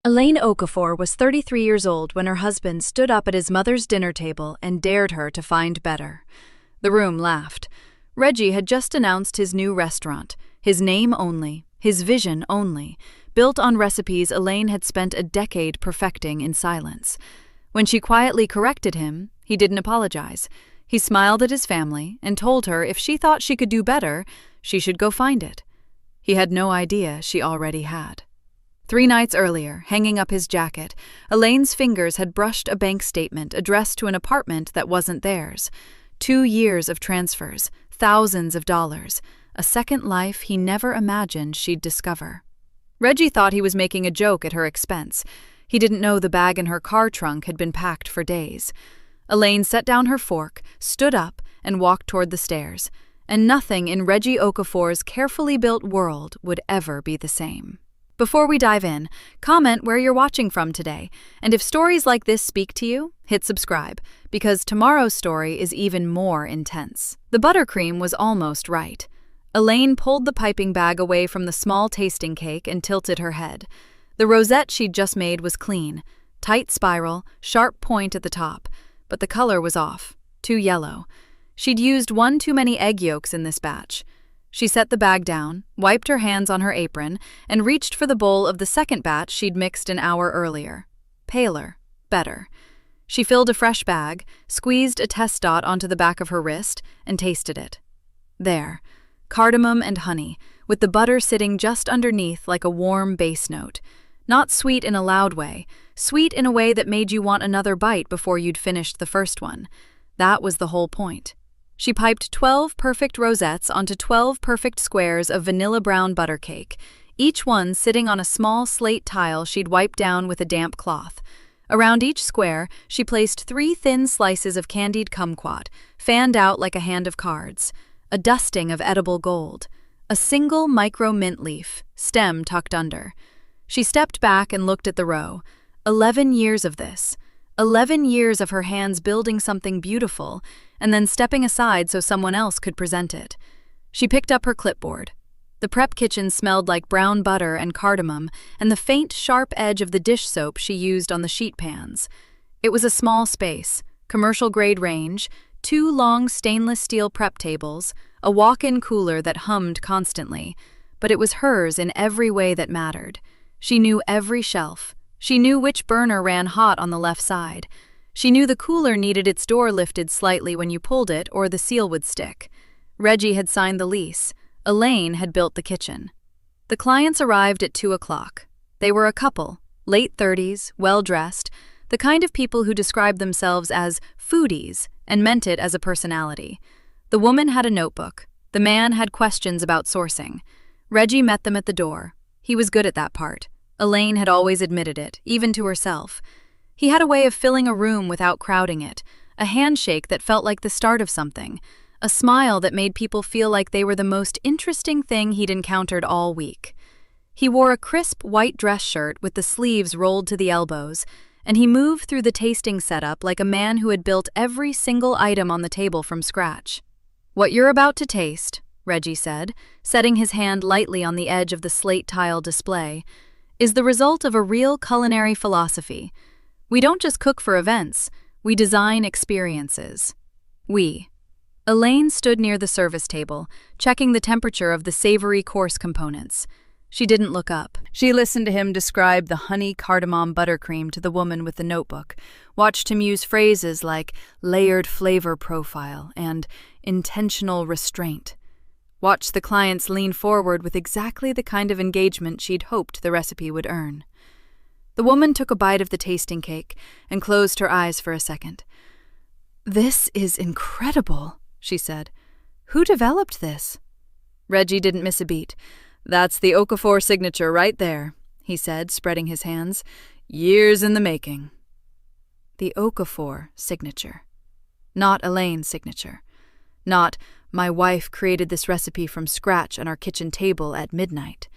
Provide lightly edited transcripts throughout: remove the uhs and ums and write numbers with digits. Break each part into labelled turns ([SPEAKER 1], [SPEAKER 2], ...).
[SPEAKER 1] Elaine Okafor was 33 years old when her husband stood up at his mother's dinner table and dared her to find better. The room laughed. Reggie had just announced his new restaurant, his name only, his vision only, built on recipes Elaine had spent a decade perfecting in silence. When she quietly corrected him, he didn't apologize. He smiled at his family and told her if she thought she could do better, she should go find it. He had no idea she already had. 3 nights earlier, hanging up his jacket, Elaine's fingers had brushed a bank statement addressed to an apartment that wasn't theirs. 2 years of transfers, thousands of dollars, a second life he never imagined she'd discover. Reggie thought he was making a joke at her expense. He didn't know the bag in her car trunk had been packed for days. Elaine set down her fork, stood up, and walked toward the stairs. And nothing in Reggie Okafor's carefully built world would ever be the same. Before we dive in, comment where you're watching from today, and if stories like this speak to you, hit subscribe, because tomorrow's story is even more intense. The buttercream was almost right. Elaine pulled the piping bag away from the small tasting cake and tilted her head. The rosette she'd just made was clean, tight spiral, sharp point at the top, but the color was off, too yellow. She'd used 1 too many egg yolks in this batch. She set the bag down, wiped her hands on her apron, and reached for the bowl of the second batch she'd mixed an hour earlier. Paler, better. She filled a fresh bag, squeezed a test dot onto the back of her wrist, and tasted it. There, cardamom and honey, with the butter sitting just underneath like a warm bass note. Not sweet in a loud way, sweet in a way that made you want another bite before you'd finished the first one. That was the whole point. She piped 12 perfect rosettes onto 12 perfect squares of vanilla brown butter cake, each one sitting on a small slate tile she'd wiped down with a damp cloth. Around each square, she placed 3 thin slices of candied kumquat, fanned out like a hand of cards, a dusting of edible gold, a single micro mint leaf, stem tucked under. She stepped back and looked at the row. 11 years of this. 11 years of her hands building something beautiful, and then stepping aside so someone else could present it. She picked up her clipboard. The prep kitchen smelled like brown butter and cardamom and the faint, sharp edge of the dish soap she used on the sheet pans. It was a small space, commercial-grade range, 2 long stainless steel prep tables, a walk-in cooler that hummed constantly, but it was hers in every way that mattered. She knew every shelf. She knew which burner ran hot on the left side. She knew the cooler needed its door lifted slightly when you pulled it or the seal would stick. Reggie had signed the lease. Elaine had built the kitchen. The clients arrived at 2 o'clock. They were a couple, late 30s, well-dressed, the kind of people who described themselves as foodies and meant it as a personality. The woman had a notebook. The man had questions about sourcing. Reggie met them at the door. He was good at that part. Elaine had always admitted it, even to herself. He had a way of filling a room without crowding it, a handshake that felt like the start of something, a smile that made people feel like they were the most interesting thing he'd encountered all week. He wore a crisp white dress shirt with the sleeves rolled to the elbows, and he moved through the tasting setup like a man who had built every single item on the table from scratch. "What you're about to taste," Reggie said, setting his hand lightly on the edge of the slate tile display, is the result of a real culinary philosophy. We don't just cook for events, we design experiences. Elaine stood near the service table, checking the temperature of the savory course components. She didn't look up. She listened to him describe the honey cardamom buttercream to the woman with the notebook, watched him use phrases like layered flavor profile and intentional restraint. Watched the clients lean forward with exactly the kind of engagement she'd hoped the recipe would earn. The woman took a bite of the tasting cake and closed her eyes for a second. "This is incredible," she said. "Who developed this?" Reggie didn't miss a beat. "That's the Okafor signature right there," he said, spreading his hands. "Years in the making." The Okafor signature. Not Elaine's signature. Not, "My wife created this recipe from scratch on our kitchen table at midnight."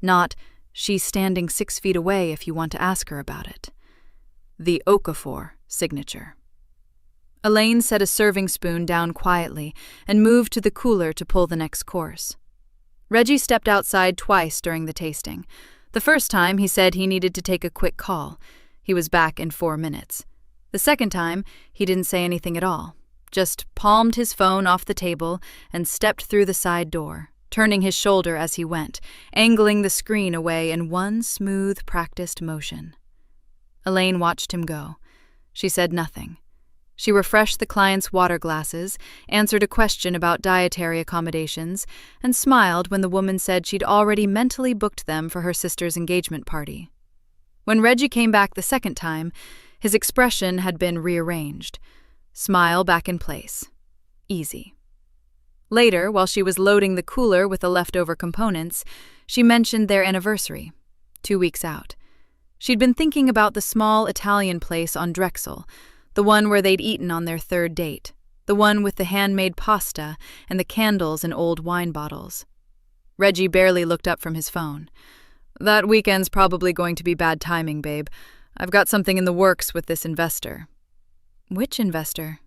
[SPEAKER 1] Not, "She's standing 6 feet away if you want to ask her about it." The Okafor signature. Elaine set a serving spoon down quietly and moved to the cooler to pull the next course. Reggie stepped outside twice during the tasting. The first time, he said he needed to take a quick call. He was back in 4 minutes. The second time, he didn't say anything at all, just palmed his phone off the table and stepped through the side door, turning his shoulder as he went, angling the screen away in one smooth, practiced motion. Elaine watched him go. She said nothing. She refreshed the client's water glasses, answered a question about dietary accommodations, and smiled when the woman said she'd already mentally booked them for her sister's engagement party. When Reggie came back the second time, his expression had been rearranged. Smile back in place. Easy. Later, while she was loading the cooler with the leftover components, she mentioned their anniversary, 2 weeks out. She'd been thinking about the small Italian place on Drexel, the one where they'd eaten on their third date, the one with the handmade pasta and the candles and old wine bottles. Reggie barely looked up from his phone. "That weekend's probably going to be bad timing, babe. I've got something in the works with this investor." "Which investor?"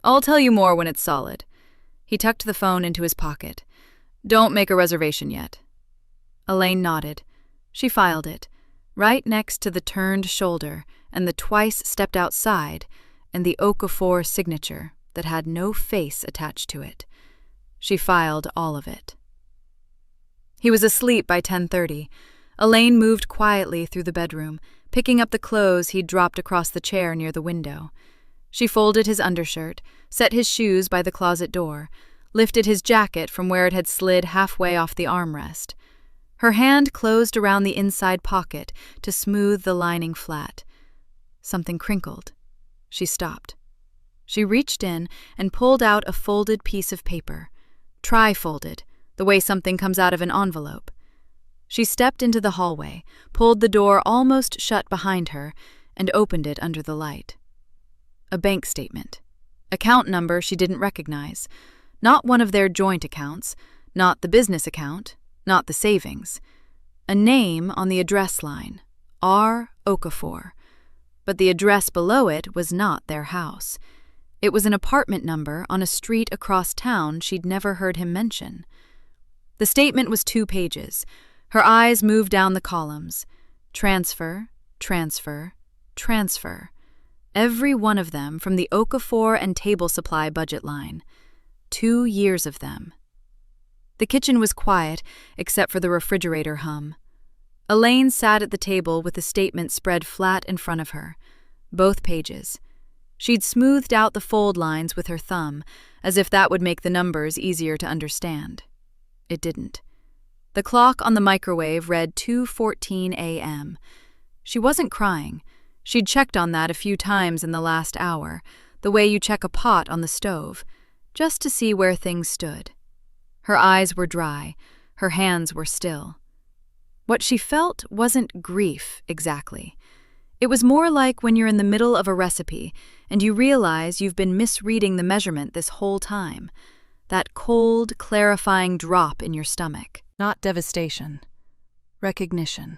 [SPEAKER 1] "I'll tell you more when it's solid." He tucked the phone into his pocket. "Don't make a reservation yet." Elaine nodded. She filed it, right next to the turned shoulder and the twice stepped outside and the Okafor signature that had no face attached to it. She filed all of it. He was asleep by 10:30. Elaine moved quietly through the bedroom, picking up the clothes he'd dropped across the chair near the window. She folded his undershirt, set his shoes by the closet door, lifted his jacket from where it had slid halfway off the armrest. Her hand closed around the inside pocket to smooth the lining flat. Something crinkled. She stopped. She reached in and pulled out a folded piece of paper, tri-folded, the way something comes out of an envelope. She stepped into the hallway, pulled the door almost shut behind her, and opened it under the light. A bank statement. Account number she didn't recognize. Not one of their joint accounts, not the business account, not the savings. A name on the address line, R. Okafor. But the address below it was not their house. It was an apartment number on a street across town she'd never heard him mention. The statement was 2 pages. Her eyes moved down the columns. Transfer, transfer, transfer. Every one of them from the Okafor and table supply budget line. 2 years of them. The kitchen was quiet, except for the refrigerator hum. Elaine sat at the table with the statement spread flat in front of her. Both pages. She'd smoothed out the fold lines with her thumb, as if that would make the numbers easier to understand. It didn't. The clock on the microwave read 2:14 a.m. She wasn't crying. She'd checked on that a few times in the last hour, the way you check a pot on the stove, just to see where things stood. Her eyes were dry, her hands were still. What she felt wasn't grief, exactly. It was more like when you're in the middle of a recipe and you realize you've been misreading the measurement this whole time. That cold, clarifying drop in your stomach. Not devastation. Recognition.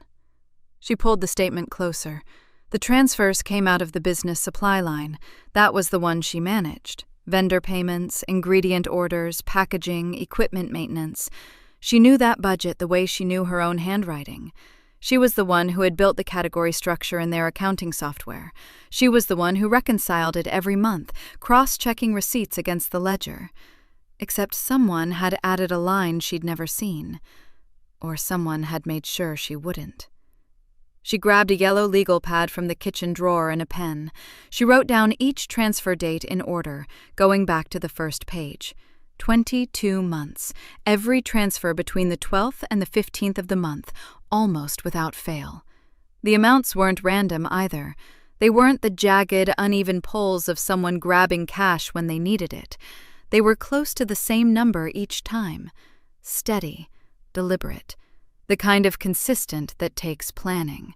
[SPEAKER 1] She pulled the statement closer. The transfers came out of the business supply line. That was the one she managed. Vendor payments, ingredient orders, packaging, equipment maintenance. She knew that budget the way she knew her own handwriting. She was the one who had built the category structure in their accounting software. She was the one who reconciled it every month, cross-checking receipts against the ledger. Except someone had added a line she'd never seen. Or someone had made sure she wouldn't. She grabbed a yellow legal pad from the kitchen drawer and a pen. She wrote down each transfer date in order, going back to the first page. 22 months, every transfer between the 12th and the 15th of the month, almost without fail. The amounts weren't random either. They weren't the jagged, uneven pulls of someone grabbing cash when they needed it. They were close to the same number each time. Steady, deliberate. The kind of consistent that takes planning.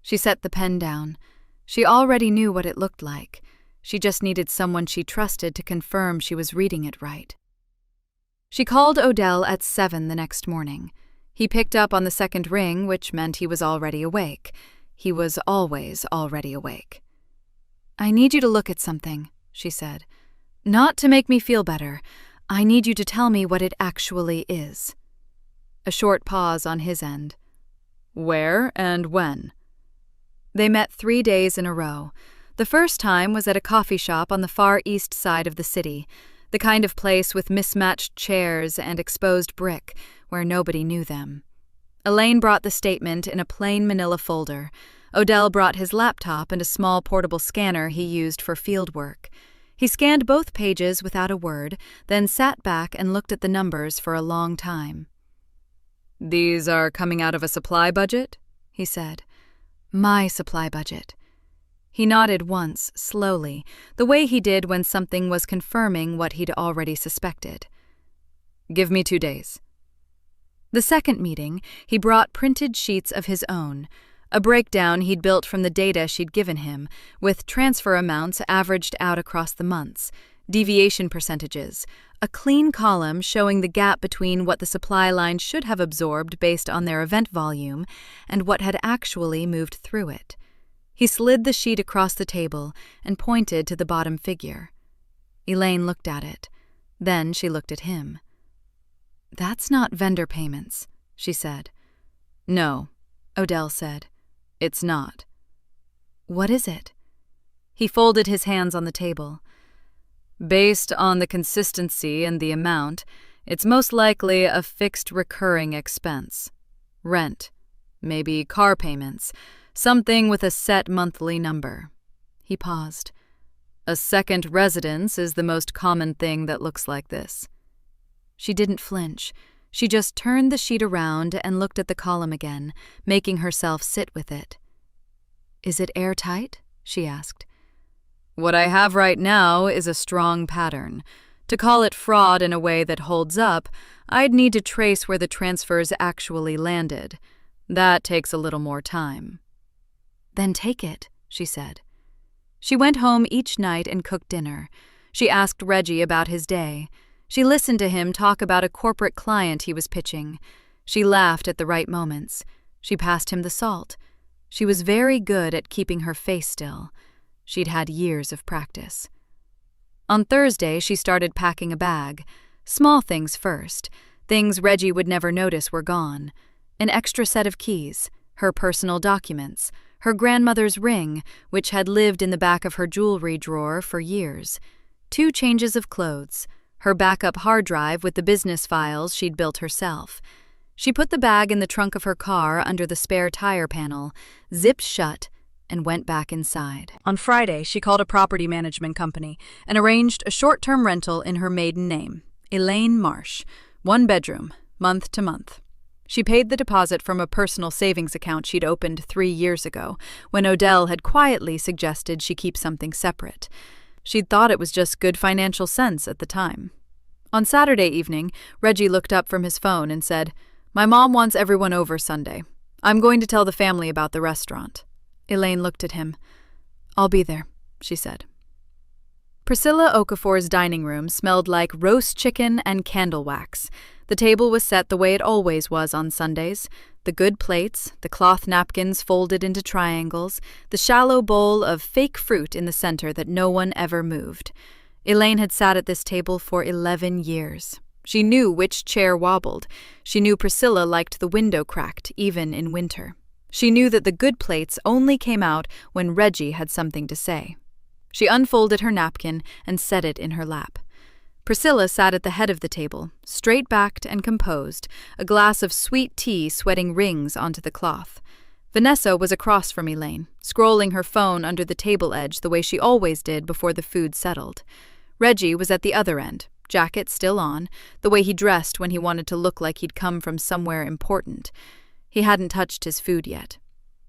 [SPEAKER 1] She set the pen down. She already knew what it looked like. She just needed someone she trusted to confirm she was reading it right. She called Odell at 7 the next morning. He picked up on the second ring, which meant he was already awake. He was always already awake. "I need you to look at something," she said. "Not to make me feel better. I need you to tell me what it actually is." A short pause on his end. Where and when? They met 3 days in a row. The first time was at a coffee shop on the far east side of the city, the kind of place with mismatched chairs and exposed brick where nobody knew them. Elaine brought the statement in a plain manila folder. Odell brought his laptop and a small portable scanner he used for field work. He scanned both pages without a word, then sat back and looked at the numbers for a long time. "These are coming out of a supply budget?" he said. "My supply budget." He nodded once, slowly, the way he did when something was confirming what he'd already suspected. "Give me 2 days." The second meeting, he brought printed sheets of his own, a breakdown he'd built from the data she'd given him, with transfer amounts averaged out across the months, deviation percentages, a clean column showing the gap between what the supply line should have absorbed based on their event volume and what had actually moved through it. He slid the sheet across the table and pointed to the bottom figure. Elaine looked at it. Then she looked at him. "That's not vendor payments," she said. "No," Odell said. "It's not." "What is it?" He folded his hands on the table. "Based on the consistency and the amount, it's most likely a fixed recurring expense. Rent, maybe car payments, something with a set monthly number." He paused. "A second residence is the most common thing that looks like this." She didn't flinch. She just turned the sheet around and looked at the column again, making herself sit with it. "Is it airtight?" she asked. "What I have right now is a strong pattern. To call it fraud in a way that holds up, I'd need to trace where the transfers actually landed. That takes a little more time." "Then take it," she said. She went home each night and cooked dinner. She asked Reggie about his day. She listened to him talk about a corporate client he was pitching. She laughed at the right moments. She passed him the salt. She was very good at keeping her face still. She'd had years of practice. On Thursday, she started packing a bag. Small things first. Things Reggie would never notice were gone. An extra set of keys, her personal documents, her grandmother's ring, which had lived in the back of her jewelry drawer for years, 2 changes of clothes, her backup hard drive with the business files she'd built herself. She put the bag in the trunk of her car under the spare tire panel, zipped shut, and went back inside. On Friday, she called a property management company and arranged a short-term rental in her maiden name, Elaine Marsh, 1 bedroom, month to month. She paid the deposit from a personal savings account she'd opened 3 years ago, when Odell had quietly suggested she keep something separate. She'd thought it was just good financial sense at the time. On Saturday evening, Reggie looked up from his phone and said, "My mom wants everyone over Sunday. I'm going to tell the family about the restaurant." Elaine looked at him. "I'll be there," she said. Priscilla Okafor's dining room smelled like roast chicken and candle wax. The table was set the way it always was on Sundays. The good plates, the cloth napkins folded into triangles, the shallow bowl of fake fruit in the center that no one ever moved. Elaine had sat at this table for 11 years. She knew which chair wobbled. She knew Priscilla liked the window cracked, even in winter. She knew that the good plates only came out when Reggie had something to say. She unfolded her napkin and set it in her lap. Priscilla sat at the head of the table, straight-backed and composed, a glass of sweet tea sweating rings onto the cloth. Vanessa was across from Elaine, scrolling her phone under the table edge the way she always did before the food settled. Reggie was at the other end, jacket still on, the way he dressed when he wanted to look like he'd come from somewhere important. He hadn't touched his food yet.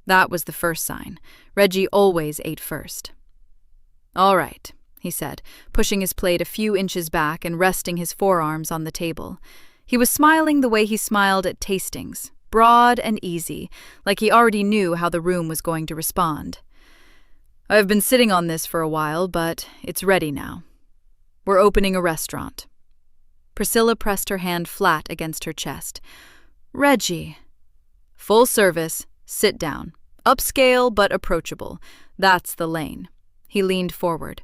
[SPEAKER 1] That was the first sign. Reggie always ate first. "All right," he said, pushing his plate a few inches back and resting his forearms on the table. He was smiling the way he smiled at tastings, broad and easy, like he already knew how the room was going to respond. "I've been sitting on this for a while, but it's ready now. We're opening a restaurant." Priscilla pressed her hand flat against her chest. "Reggie." "Full service, sit down. Upscale but approachable. That's the lane." He leaned forward.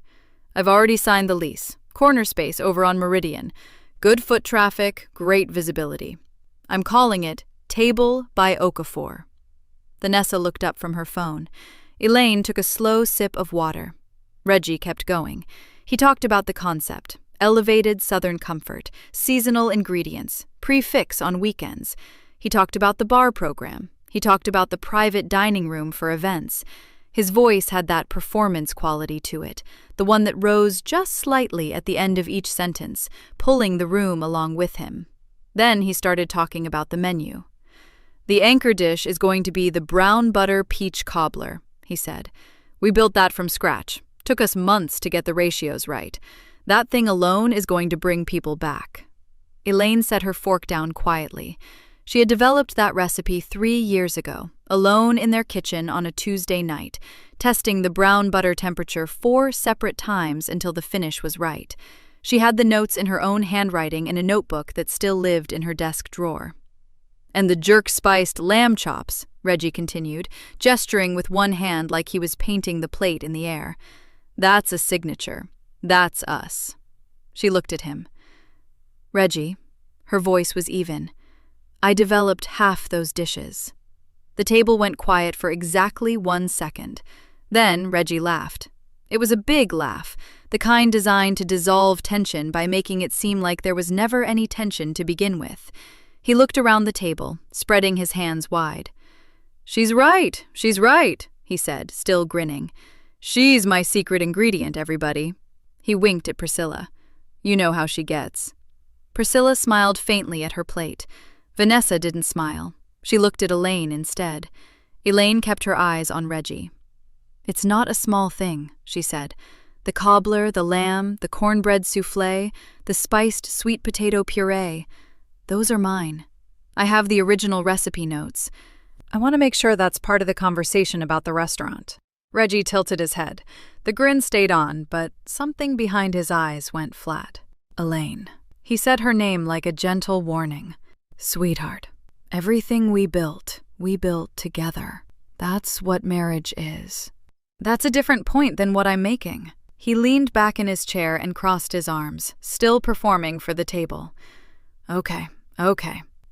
[SPEAKER 1] "I've already signed the lease. Corner space over on Meridian. Good foot traffic, great visibility. I'm calling it Table by Okafor." Vanessa looked up from her phone. Elaine took a slow sip of water. Reggie kept going. He talked about the concept: elevated Southern comfort, seasonal ingredients, prix-fixe on weekends. He talked about the bar program. He talked about the private dining room for events. His voice had that performance quality to it, the one that rose just slightly at the end of each sentence, pulling the room along with him. Then he started talking about the menu. "The anchor dish is going to be the brown butter peach cobbler," he said. "We built that from scratch. Took us months to get the ratios right. That thing alone is going to bring people back." Elaine set her fork down quietly. She had developed that recipe 3 years ago, alone in their kitchen on a Tuesday night, testing the brown butter temperature 4 separate times until the finish was right. She had the notes in her own handwriting in a notebook that still lived in her desk drawer. "And the jerk-spiced lamb chops," Reggie continued, gesturing with one hand like he was painting the plate in the air. "That's a signature. That's us." She looked at him. "Reggie," her voice was even, "I developed half those dishes." The table went quiet for exactly 1 second. Then Reggie laughed. It was a big laugh, the kind designed to dissolve tension by making it seem like there was never any tension to begin with. He looked around the table, spreading his hands wide. She's right," he said, still grinning. "She's my secret ingredient, everybody." He winked at Priscilla. "You know how she gets." Priscilla smiled faintly at her plate. Vanessa didn't smile. She looked at Elaine instead. Elaine kept her eyes on Reggie. "It's not a small thing," she said. "The cobbler, the lamb, the cornbread soufflé, the spiced sweet potato puree. Those are mine. I have the original recipe notes. I want to make sure that's part of the conversation about the restaurant." Reggie tilted his head. The grin stayed on, but something behind his eyes went flat. "Elaine." He said her name like a gentle warning. "Sweetheart, everything we built together. That's what marriage is." "That's a different point than what I'm making." He leaned back in his chair and crossed his arms, still performing for the table. Okay.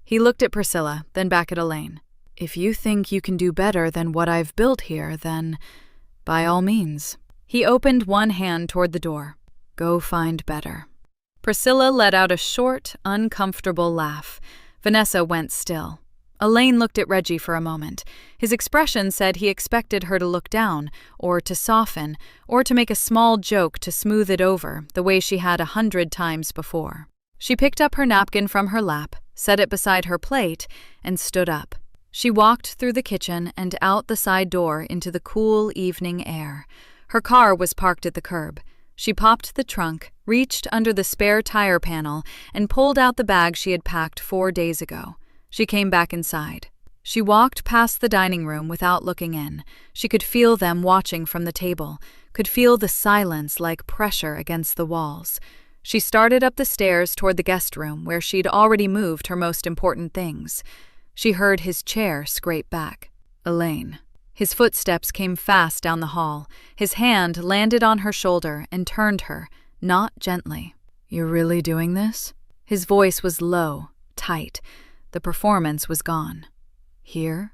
[SPEAKER 1] He looked at Priscilla, then back at Elaine. "If you think you can do better than what I've built here, then by all means." He opened one hand toward the door. "Go find better." Priscilla let out a short, uncomfortable laugh. Vanessa went still. Elaine looked at Reggie for a moment. His expression said he expected her to look down, or to soften, or to make a small joke to smooth it over, the way she had 100 times before. She picked up her napkin from her lap, set it beside her plate, and stood up. She walked through the kitchen and out the side door into the cool evening air. Her car was parked at the curb. She popped the trunk, reached under the spare tire panel, and pulled out the bag she had packed 4 days ago. She came back inside. She walked past the dining room without looking in. She could feel them watching from the table, could feel the silence like pressure against the walls. She started up the stairs toward the guest room where she'd already moved her most important things. She heard his chair scrape back. Elaine. His footsteps came fast down the hall. His hand landed on her shoulder and turned her, not gently. "You're really doing this?" His voice was low, tight. The performance was gone. "Here?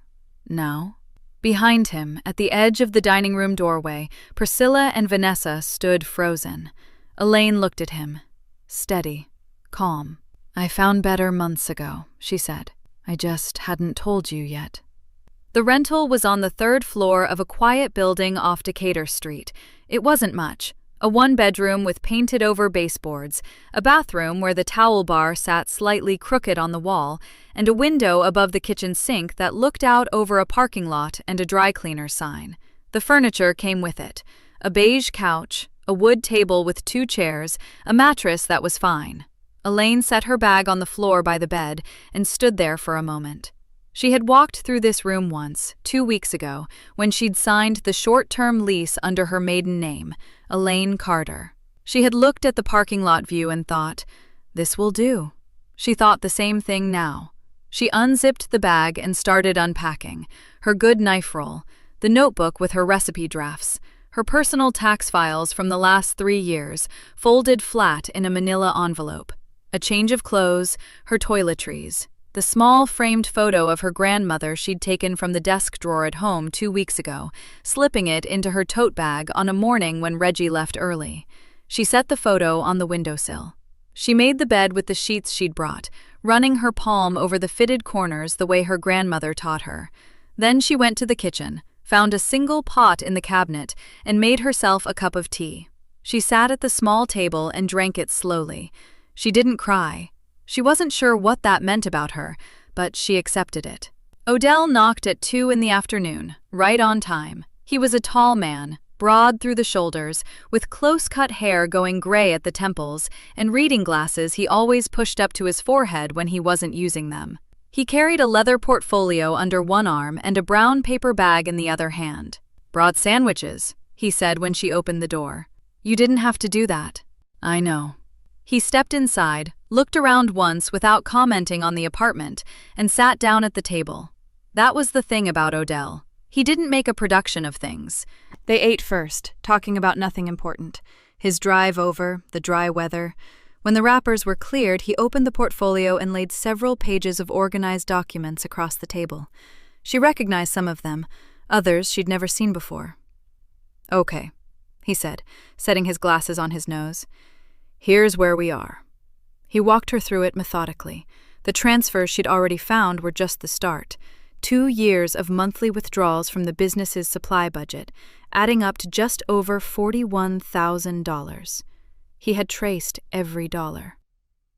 [SPEAKER 1] Now?" Behind him, at the edge of the dining room doorway, Priscilla and Vanessa stood frozen. Elaine looked at him. Steady, calm. "I found better months ago," she said. "I just hadn't told you yet." The rental was on the 3rd floor of a quiet building off Decatur Street. It wasn't much. A 1-bedroom with painted-over baseboards, a bathroom where the towel bar sat slightly crooked on the wall, and a window above the kitchen sink that looked out over a parking lot and a dry cleaner sign. The furniture came with it. A beige couch, a wood table with 2 chairs, a mattress that was fine. Elaine set her bag on the floor by the bed and stood there for a moment. She had walked through this room once, 2 weeks ago, when she'd signed the short-term lease under her maiden name, Elaine Carter. She had looked at the parking lot view and thought, "This will do." She thought the same thing now. She unzipped the bag and started unpacking. Her good knife roll, the notebook with her recipe drafts, her personal tax files from the last 3 years, folded flat in a manila envelope, a change of clothes, her toiletries. The small framed photo of her grandmother she'd taken from the desk drawer at home 2 weeks ago, slipping it into her tote bag on a morning when Reggie left early. She set the photo on the windowsill. She made the bed with the sheets she'd brought, running her palm over the fitted corners the way her grandmother taught her. Then she went to the kitchen, found a single pot in the cabinet, and made herself a cup of tea. She sat at the small table and drank it slowly. She didn't cry. She wasn't sure what that meant about her, but she accepted it. Odell knocked at 2 in the afternoon, right on time. He was a tall man, broad through the shoulders, with close-cut hair going gray at the temples, and reading glasses he always pushed up to his forehead when he wasn't using them. He carried a leather portfolio under one arm and a brown paper bag in the other hand. "Brought sandwiches," he said when she opened the door. "You didn't have to do that." "I know." He stepped inside, looked around once without commenting on the apartment, and sat down at the table. That was the thing about Odell. He didn't make a production of things. They ate first, talking about nothing important. His drive over, the dry weather. When the wrappers were cleared, he opened the portfolio and laid several pages of organized documents across the table. She recognized some of them, others she'd never seen before. "Okay," he said, setting his glasses on his nose. "Here's where we are." He walked her through it methodically. The transfers she'd already found were just the start. 2 years of monthly withdrawals from the business's supply budget, adding up to just over $41,000. He had traced every dollar.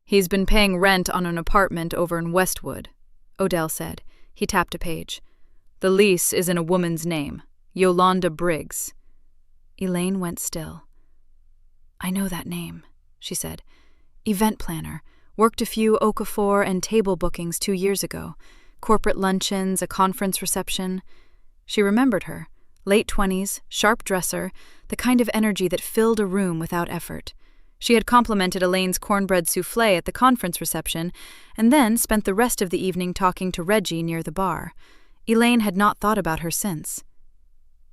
[SPEAKER 1] "He's been paying rent on an apartment over in Westwood," Odell said. He tapped a page. "The lease is in a woman's name, Yolanda Briggs." Elaine went still. "I know that name," she said. "Event planner. Worked a few Okafor and table bookings 2 years ago. Corporate luncheons, a conference reception." She remembered her. Late 20s, sharp dresser, the kind of energy that filled a room without effort. She had complimented Elaine's cornbread soufflé at the conference reception, and then spent the rest of the evening talking to Reggie near the bar. Elaine had not thought about her since.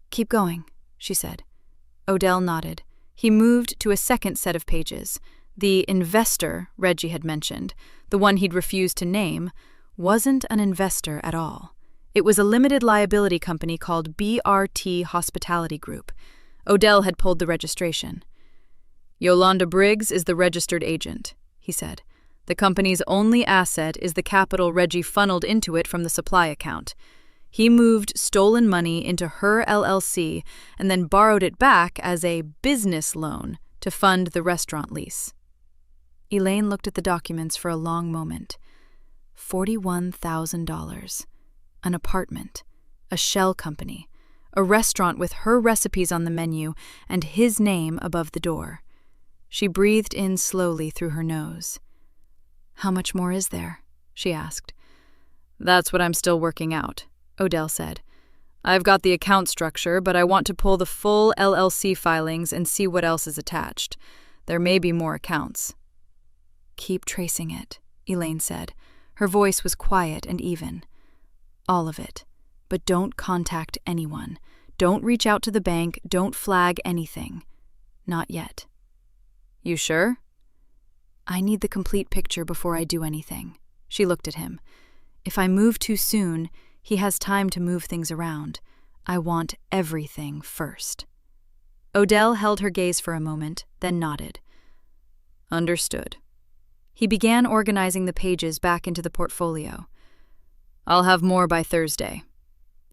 [SPEAKER 1] "Keep going," she said. Odell nodded. He moved to a second set of pages. The investor Reggie had mentioned, the one he'd refused to name, wasn't an investor at all. It was a limited liability company called BRT Hospitality Group. Odell had pulled the registration. "Yolanda Briggs is the registered agent," he said. "The company's only asset is the capital Reggie funneled into it from the supply account. He moved stolen money into her LLC and then borrowed it back as a business loan to fund the restaurant lease." Elaine looked at the documents for a long moment. $41,000. An apartment. A shell company. A restaurant with her recipes on the menu and his name above the door. She breathed in slowly through her nose. "How much more is there?" she asked. "That's what I'm still working out," Odell said. "I've got the account structure, but I want to pull the full LLC filings and see what else is attached. There may be more accounts." "Keep tracing it," Elaine said. Her voice was quiet and even. "All of it. But don't contact anyone. Don't reach out to the bank. Don't flag anything. Not yet." "You sure?" "I need the complete picture before I do anything." She looked at him. "If I move too soon, he has time to move things around. I want everything first." Odell held her gaze for a moment, then nodded. "Understood." He began organizing the pages back into the portfolio. "I'll have more by Thursday."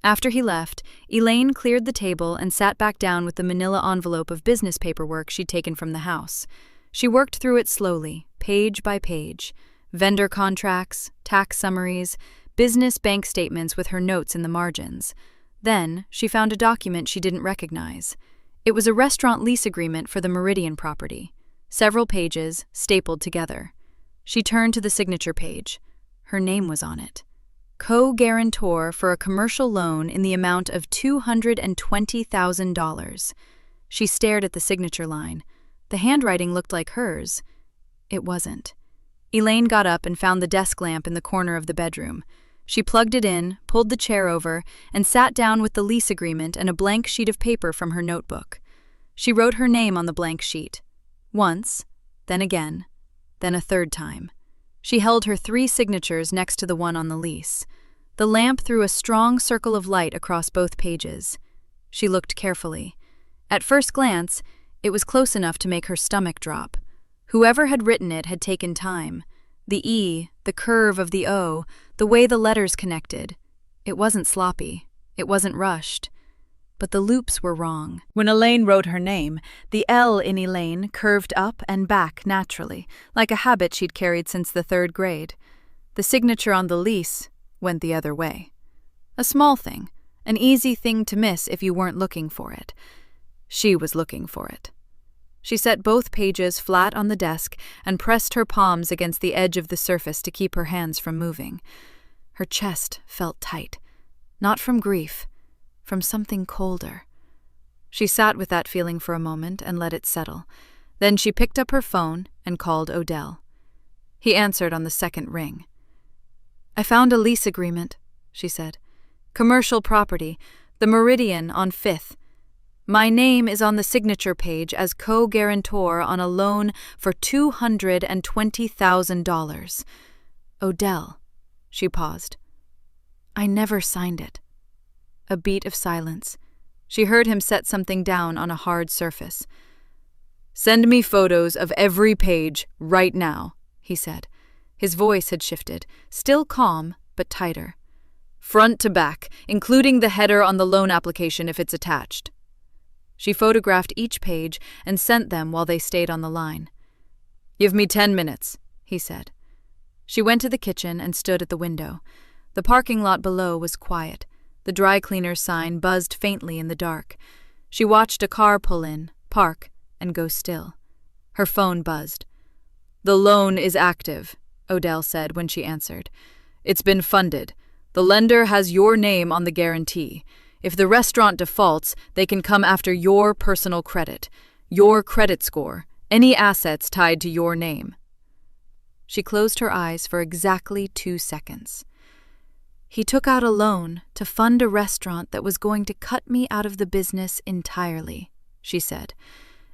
[SPEAKER 1] After he left, Elaine cleared the table and sat back down with the manila envelope of business paperwork she'd taken from the house. She worked through it slowly, page by page. Vendor contracts, tax summaries, business bank statements with her notes in the margins. Then she found a document she didn't recognize. It was a restaurant lease agreement for the Meridian property. Several pages, stapled together. She turned to the signature page. Her name was on it. Co-guarantor for a commercial loan in the amount of $220,000. She stared at the signature line. The handwriting looked like hers. It wasn't. Elaine got up and found the desk lamp in the corner of the bedroom. She plugged it in, pulled the chair over, and sat down with the lease agreement and a blank sheet of paper from her notebook. She wrote her name on the blank sheet. Once, then again, then a third time. She held her 3 signatures next to the one on the lease. The lamp threw a strong circle of light across both pages. She looked carefully. At first glance, it was close enough to make her stomach drop. Whoever had written it had taken time. The E, the curve of the O, the way the letters connected. It wasn't sloppy. It wasn't rushed. But the loops were wrong. When Elaine wrote her name, the L in Elaine curved up and back naturally, like a habit she'd carried since the 3rd grade. The signature on the lease went the other way. A small thing, an easy thing to miss if you weren't looking for it. She was looking for it. She set both pages flat on the desk and pressed her palms against the edge of the surface to keep her hands from moving. Her chest felt tight, not from grief, from something colder. She sat with that feeling for a moment and let it settle. Then she picked up her phone and called Odell. He answered on the 2nd ring. "I found a lease agreement," she said. "Commercial property, the Meridian on 5th. My name is on the signature page as co-guarantor on a loan for $220,000. Odell." She paused. "I never signed it." A beat of silence. She heard him set something down on a hard surface. "Send me photos of every page right now," he said. His voice had shifted, still calm, but tighter. "Front to back, including the header on the loan application if it's attached." She photographed each page and sent them while they stayed on the line. "Give me 10 minutes," he said. She went to the kitchen and stood at the window. The parking lot below was quiet. The dry cleaner's sign buzzed faintly in the dark. She watched a car pull in, park, and go still. Her phone buzzed. "The loan is active," Odell said when she answered. "It's been funded. The lender has your name on the guarantee. If the restaurant defaults, they can come after your personal credit, your credit score, any assets tied to your name." She closed her eyes for exactly 2 seconds. "He took out a loan to fund a restaurant that was going to cut me out of the business entirely," she said.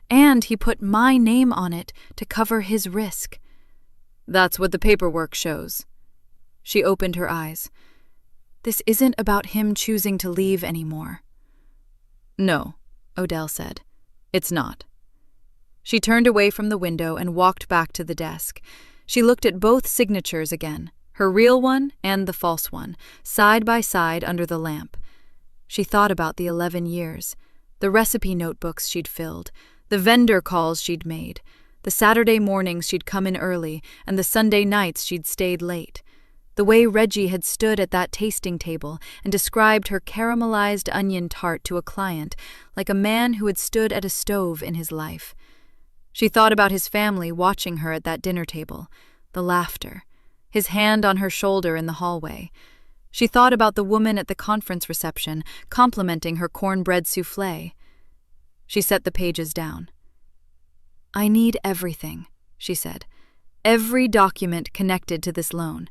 [SPEAKER 1] "And he put my name on it to cover his risk." "That's what the paperwork shows." She opened her eyes. "This isn't about him choosing to leave anymore." "No," Odell said. "It's not." She turned away from the window and walked back to the desk. She looked at both signatures again, her real one and the false one, side by side under the lamp. She thought about the 11 years, the recipe notebooks she'd filled, the vendor calls she'd made, the Saturday mornings she'd come in early, and the Sunday nights she'd stayed late. The way Reggie had stood at that tasting table and described her caramelized onion tart to a client like a man who had stood at a stove in his life. She thought about his family watching her at that dinner table, the laughter, his hand on her shoulder in the hallway. She thought about the woman at the conference reception complimenting her cornbread soufflé. She set the pages down. "I need everything," she said. "Every document connected to this loan.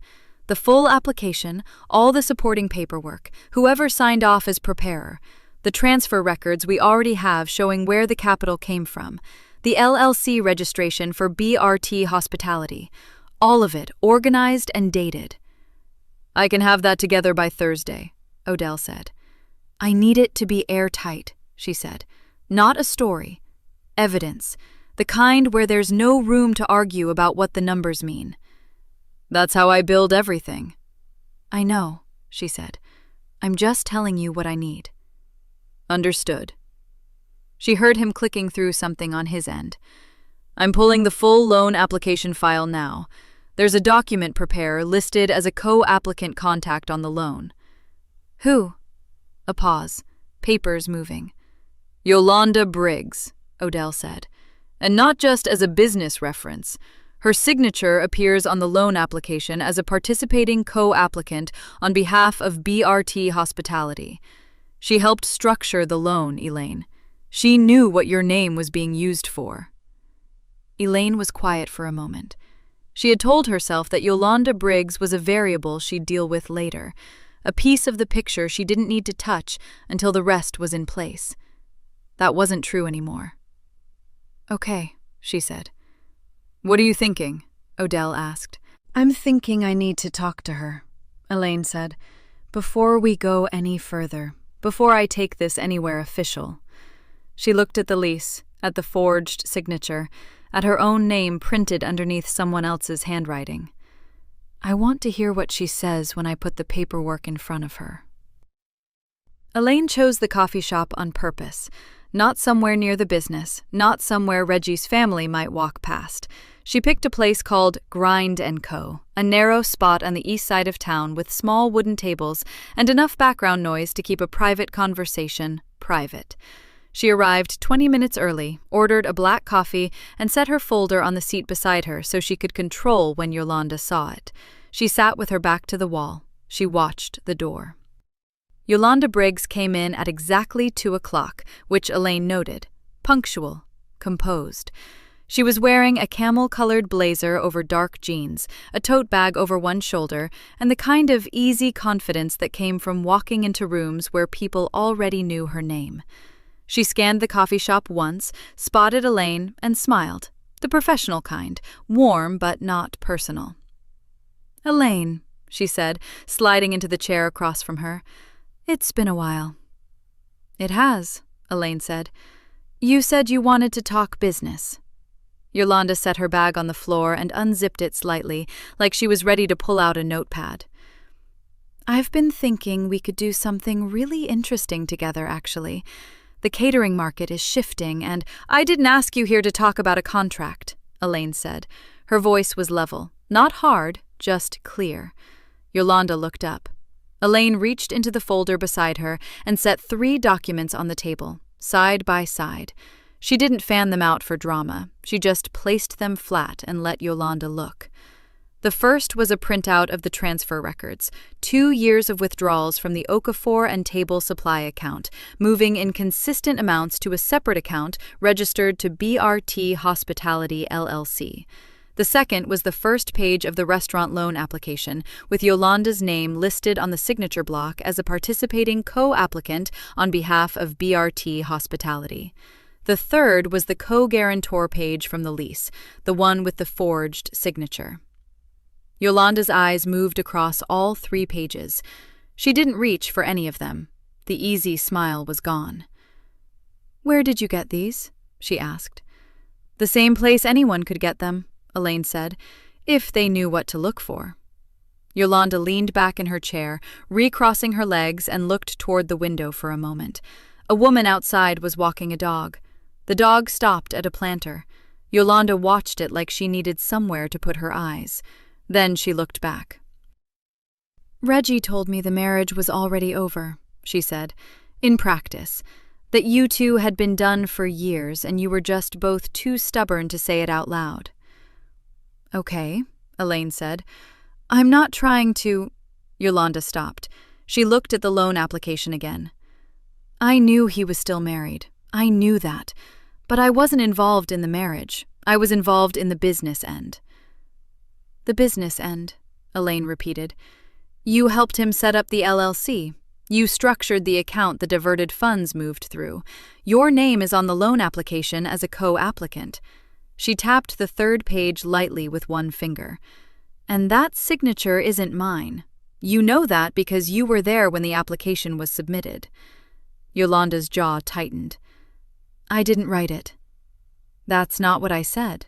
[SPEAKER 1] The full application, all the supporting paperwork, whoever signed off as preparer, the transfer records we already have showing where the capital came from, the LLC registration for BRT Hospitality, all of it organized and dated." "I can have that together by Thursday," Odell said. "I need it to be airtight," she said. "Not a story. Evidence. The kind where there's no room to argue about what the numbers mean." "That's how I build everything." "I know," she said. "I'm just telling you what I need." "Understood." She heard him clicking through something on his end. "I'm pulling the full loan application file now. There's a document preparer listed as a co-applicant contact on the loan." "Who?" A pause, papers moving. "Yolanda Briggs," Odell said. "And not just as a business reference. Her signature appears on the loan application as a participating co-applicant on behalf of BRT Hospitality. She helped structure the loan, Elaine. She knew what your name was being used for." Elaine was quiet for a moment. She had told herself that Yolanda Briggs was a variable she'd deal with later, a piece of the picture she didn't need to touch until the rest was in place. That wasn't true anymore. "Okay," she said. "What are you thinking?" Odell asked. I'm thinking I need to talk to her, Elaine said, before we go any further, before I take this anywhere official. She looked at the lease, at the forged signature, at her own name printed underneath someone else's handwriting. I want to hear what she says when I put the paperwork in front of her. Elaine chose the coffee shop on purpose, not somewhere near the business, not somewhere Reggie's family might walk past. She picked a place called Grind & Co., a narrow spot on the east side of town with small wooden tables and enough background noise to keep a private conversation private. She arrived 20 minutes early, ordered a black coffee, and set her folder on the seat beside her so she could control when Yolanda saw it. She sat with her back to the wall. She watched the door. Yolanda Briggs came in at exactly 2 o'clock, which Elaine noted. Punctual, composed. She was wearing a camel-colored blazer over dark jeans, a tote bag over one shoulder, and the kind of easy confidence that came from walking into rooms where people already knew her name. She scanned the coffee shop once, spotted Elaine, and smiled. The professional kind, warm but not personal. "Elaine," she said, sliding into the chair across from her. "It's been a while." "It has," Elaine said. "You said you wanted to talk business." Yolanda set her bag on the floor and unzipped it slightly, like she was ready to pull out a notepad. "I've been thinking we could do something really interesting together, actually. The catering market is shifting, and—" "I didn't ask you here to talk about a contract," Elaine said. Her voice was level, not hard, just clear. Yolanda looked up. Elaine reached into the folder beside her and set 3 documents on the table, side by side. She didn't fan them out for drama. She just placed them flat and let Yolanda look. The first was a printout of the transfer records, 2 years of withdrawals from the Okafor and Table Supply account, moving in consistent amounts to a separate account registered to BRT Hospitality LLC. The second was the first page of the restaurant loan application, with Yolanda's name listed on the signature block as a participating co-applicant on behalf of BRT Hospitality. The third was the co-guarantor page from the lease, the one with the forged signature. Yolanda's eyes moved across all 3 pages. She didn't reach for any of them. The easy smile was gone. "Where did you get these?" she asked. "The same place anyone could get them," Elaine said, "if they knew what to look for." Yolanda leaned back in her chair, recrossing her legs, and looked toward the window for a moment. A woman outside was walking a dog. The dog stopped at a planter. Yolanda watched it like she needed somewhere to put her eyes. Then she looked back. "Reggie told me the marriage was already over," she said, "in practice, that you two had been done for years and you were just both too stubborn to say it out loud." "Okay," Elaine said. "I'm not trying to—" Yolanda stopped. She looked at the loan application again. "I knew he was still married. I knew that. But I wasn't involved in the marriage. I was involved in the business end." "The business end," Elaine repeated. "You helped him set up the LLC. You structured the account the diverted funds moved through. Your name is on the loan application as a co-applicant." She tapped the 3rd page lightly with one finger. "And that signature isn't mine. You know that because you were there when the application was submitted." Yolanda's jaw tightened. "I didn't write it." "That's not what I said."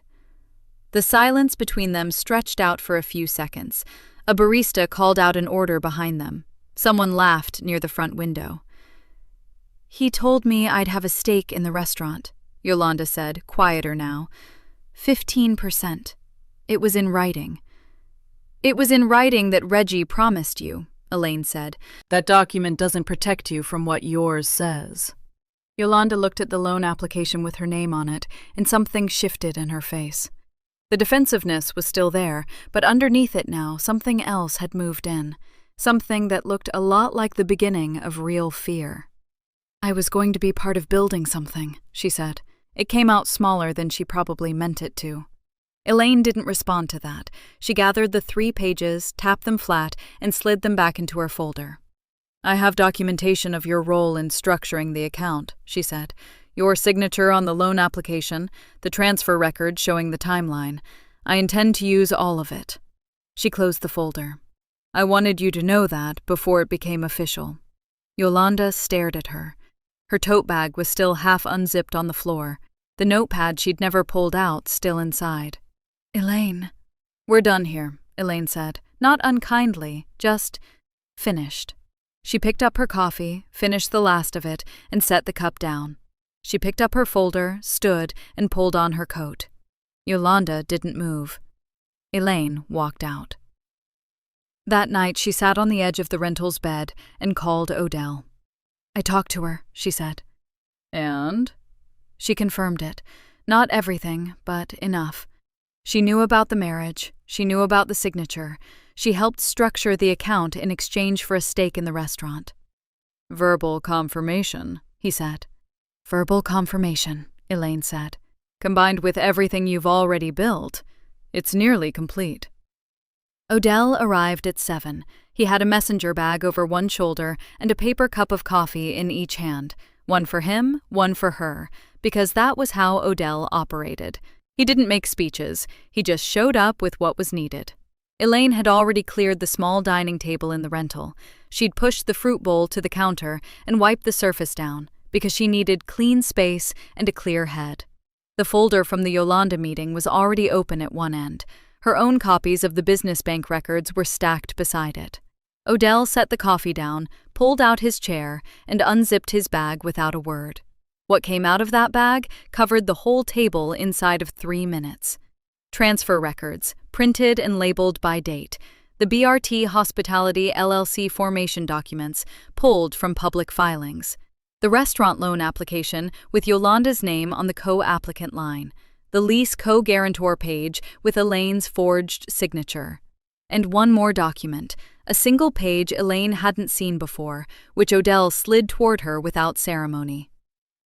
[SPEAKER 1] The silence between them stretched out for a few seconds. A barista called out an order behind them. Someone laughed near the front window. "He told me I'd have a stake in the restaurant," Yolanda said, quieter now. 15%. It was in writing. "It was in writing that Reggie promised you," Elaine said. "That document doesn't protect you from what yours says." Yolanda looked at the loan application with her name on it, and something shifted in her face. The defensiveness was still there, but underneath it now, something else had moved in. Something that looked a lot like the beginning of real fear. "I was going to be part of building something," she said. It came out smaller than she probably meant it to. Elaine didn't respond to that. She gathered the 3 pages, tapped them flat, and slid them back into her folder. "I have documentation of your role in structuring the account," she said. "Your signature on the loan application, the transfer record showing the timeline. I intend to use all of it." She closed the folder. "I wanted you to know that before it became official." Yolanda stared at her. Her tote bag was still half unzipped on the floor, the notepad she'd never pulled out still inside. "Elaine." "We're done here," Elaine said, not unkindly, just finished. She picked up her coffee, finished the last of it, and set the cup down. She picked up her folder, stood, and pulled on her coat. Yolanda didn't move. Elaine walked out. That night she sat on the edge of the rental's bed and called Odell. "I talked to her," she said. "And?" She confirmed it. Not everything, but enough. She knew about the marriage. She knew about the signature. She helped structure the account in exchange for a stake in the restaurant. "Verbal confirmation," he said. "Verbal confirmation," Elaine said. "Combined with everything you've already built, it's nearly complete." Odell arrived at 7. He had a messenger bag over one shoulder and a paper cup of coffee in each hand, one for him, one for her, because that was how Odell operated. He didn't make speeches, he just showed up with what was needed. Elaine had already cleared the small dining table in the rental. She'd pushed the fruit bowl to the counter and wiped the surface down, because she needed clean space and a clear head. The folder from the Yolanda meeting was already open at one end. Her own copies of the business bank records were stacked beside it. Odell set the coffee down, pulled out his chair, and unzipped his bag without a word. What came out of that bag covered the whole table inside of 3 minutes. Transfer records, printed and labeled by date. The BRT Hospitality LLC formation documents, pulled from public filings. The restaurant loan application with Yolanda's name on the co-applicant line. The lease co-guarantor page with Elaine's forged signature. And one more document, a single page Elaine hadn't seen before, which Odell slid toward her without ceremony.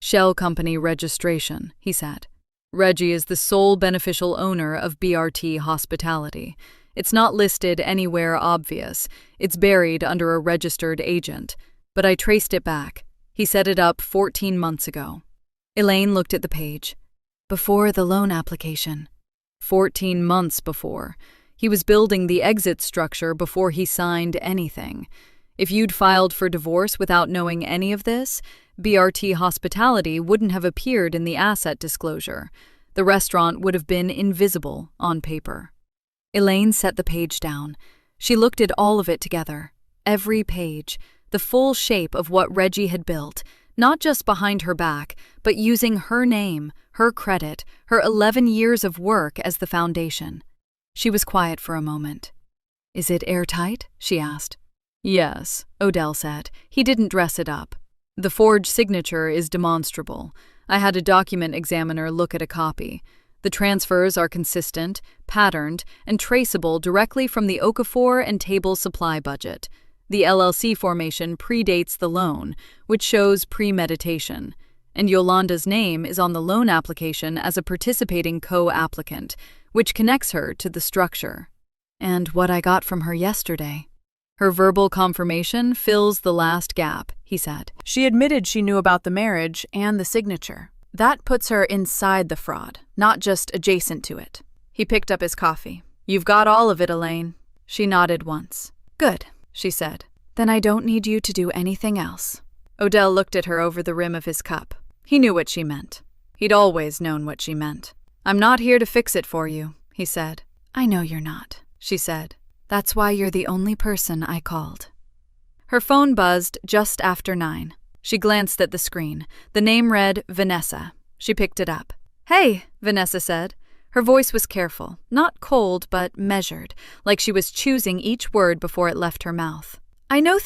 [SPEAKER 1] "Shell Company registration," he said. "Reggie is the sole beneficial owner of BRT Hospitality. It's not listed anywhere obvious. It's buried under a registered agent. But I traced it back. He set it up 14 months ago." Elaine looked at the page. "Before the loan application." 14 months before. He was building the exit structure before he signed anything. If you'd filed for divorce without knowing any of this, BRT Hospitality wouldn't have appeared in the asset disclosure. The restaurant would have been invisible on paper. Elaine set the page down. She looked at all of it together. Every page. The full shape of what Reggie had built, not just behind her back, but using her name, her credit, her 11 years of work as the foundation. She was quiet for a moment. "Is it airtight?" she asked. "Yes," Odell said. He didn't dress it up. "The forged signature is demonstrable. I had a document examiner look at a copy. The transfers are consistent, patterned, and traceable directly from the Okafor and table supply budget. The LLC formation predates the loan, which shows premeditation, and Yolanda's name is on the loan application as a participating co-applicant, which connects her to the structure. And what I got from her yesterday. Her verbal confirmation fills the last gap," he said. "She admitted she knew about the marriage and the signature. That puts her inside the fraud, not just adjacent to it." He picked up his coffee. "You've got all of it, Elaine." She nodded once. "Good," she said. "Then I don't need you to do anything else." Odell looked at her over the rim of his cup. He knew what she meant. He'd always known what she meant. "I'm not here to fix it for you," he said. "I know you're not," she said. "That's why you're the only person I called." Her phone buzzed just after 9. She glanced at the screen. The name read Vanessa. She picked it up. "Hey," Vanessa said. Her voice was careful, not cold but measured, like she was choosing each word before it left her mouth. I know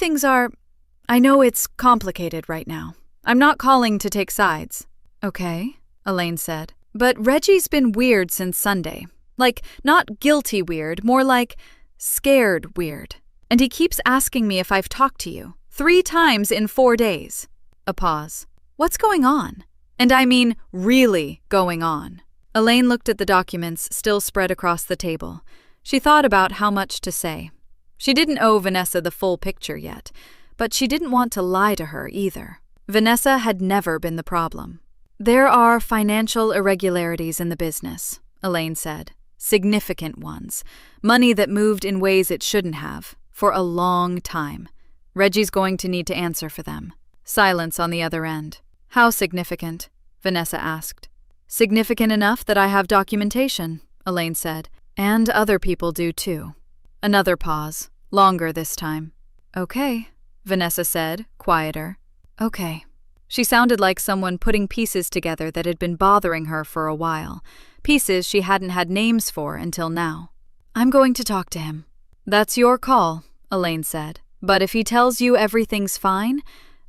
[SPEAKER 1] it's complicated right now. I'm not calling to take sides." "Okay," Elaine said. "But Reggie's been weird since Sunday. Like, not guilty weird, more like scared weird. And he keeps asking me if I've talked to you. 3 times in 4 days." A pause. "What's going on?" "And I mean really going on." Elaine looked at the documents still spread across the table. She thought about how much to say. She didn't owe Vanessa the full picture yet, but she didn't want to lie to her either. Vanessa had never been the problem. "There are financial irregularities in the business," Elaine said. significant ones, money that moved in ways it shouldn't have, for a long time. Reggie's going to need to answer for them. Silence on the other end. How significant? Vanessa asked. Significant enough that I have documentation, Elaine said. And other people do too. Another pause, longer this time. Okay, Vanessa said, quieter. Okay. She sounded like someone putting pieces together that had been bothering her for a while, pieces she hadn't had names for until now. I'm going to talk to him. That's your call, Elaine said. But if he tells you everything's fine,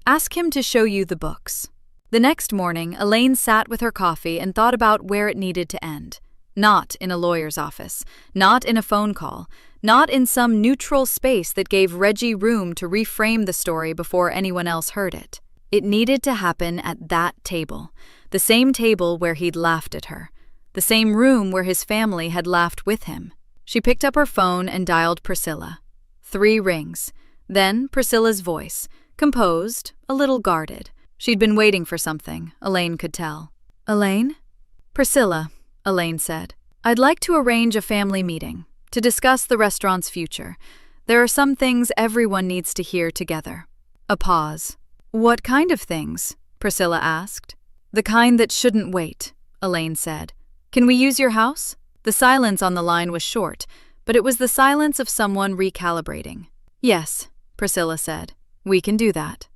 [SPEAKER 1] ask him to show you the books. The next morning, Elaine sat with her coffee and thought about where it needed to end. Not in a lawyer's office, not in a phone call, not in some neutral space that gave Reggie room to reframe the story before anyone else heard it. It needed to happen at that table, the same table where he'd laughed at her, the same room where his family had laughed with him. She picked up her phone and dialed Priscilla. 3 rings. Then Priscilla's voice, composed, a little guarded. She'd been waiting for something, Elaine could tell. Elaine? Priscilla, Elaine said. I'd like to arrange a family meeting to discuss the restaurant's future. There are some things everyone needs to hear together. A pause. What kind of things? Priscilla asked. The kind that shouldn't wait, Elaine said. Can we use your house? The silence on the line was short, but it was the silence of someone recalibrating. Yes, Priscilla said. We can do that.